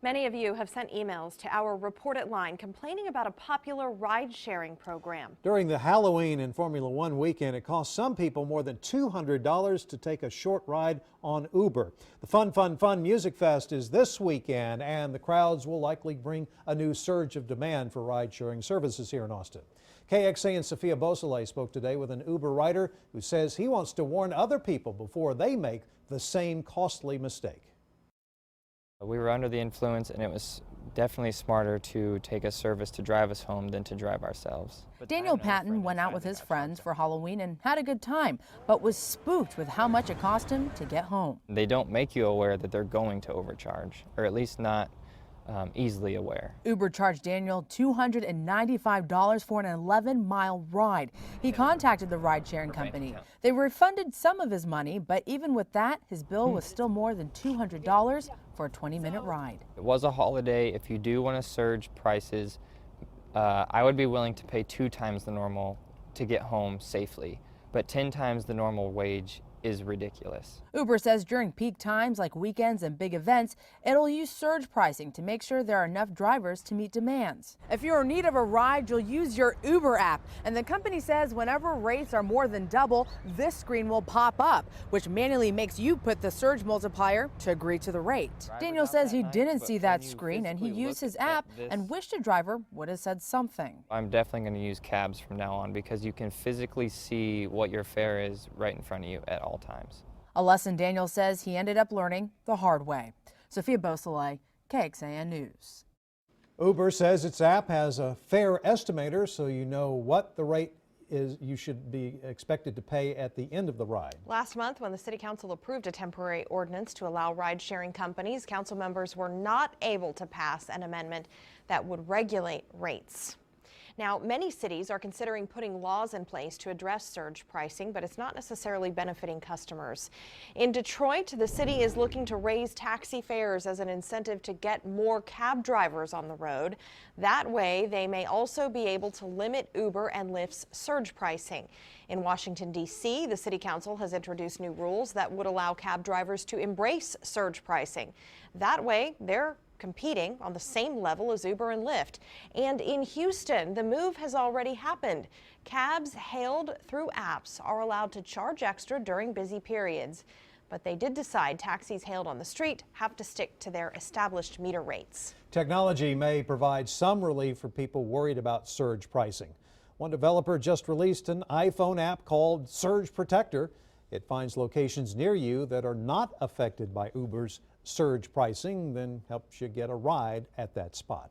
Many of you have sent emails to our Report It line complaining about a popular ride-sharing program. During the Halloween and Formula One weekend, it cost some people more than $200 to take a short ride on Uber. The Fun Music Fest is this weekend, and the crowds will likely bring a new surge of demand for ride-sharing services here in Austin. KXAN Sophia Beausoleil spoke today with an Uber rider who says he wants to warn other people before they make the same costly mistake. We were under the influence, and it was definitely smarter to take a service to drive us home than to drive ourselves. Daniel Patton went out with his friends for Halloween and had a good time, but was spooked with how much it cost him to get home. They don't make you aware that they're going to overcharge, or at least not easily aware. Uber charged Daniel $295 for an 11-mile ride. He contacted the ride-sharing company. They refunded some of his money, but even with that, his bill was still more than $200 for a 20-minute ride. It was a holiday. If you do want to surge prices, I would be willing to pay 2 times the normal to get home safely, but 10 times the normal wage is ridiculous. Uber says during peak times like weekends and big events, it'll use surge pricing to make sure there are enough drivers to meet demands. If you're in need of a ride, you'll use your Uber app. And the company says whenever rates are more than double, this screen will pop up, which manually makes you put the surge multiplier to agree to the rate. Daniel says he didn't see that screen and he used his app and wished a driver would have said something. I'm definitely going to use cabs from now on because you can physically see what your fare is right in front of you at all times. A lesson Daniel says he ended up learning the hard way. Sophia Beausoleil, KXAN News. Uber says its app has a fare estimator, so you know what the rate is you should be expected to pay at the end of the ride. Last month, when the City Council approved a temporary ordinance to allow ride-sharing companies, council members were not able to pass an amendment that would regulate rates. Now, many cities are considering putting laws in place to address surge pricing, but it's not necessarily benefiting customers. In Detroit, the city is looking to raise taxi fares as an incentive to get more cab drivers on the road. That way, they may also be able to limit Uber and Lyft's surge pricing. In Washington, D.C., the City Council has introduced new rules that would allow cab drivers to embrace surge pricing. That way, they're competing on the same level as Uber and Lyft. And in Houston, the move has already happened. Cabs hailed through apps are allowed to charge extra during busy periods. But they did decide taxis hailed on the street have to stick to their established meter rates. Technology may provide some relief for people worried about surge pricing. One developer just released an iPhone app called Surge Protector. It finds locations near you that are not affected by Uber's surge pricing, then helps you get a ride at that spot.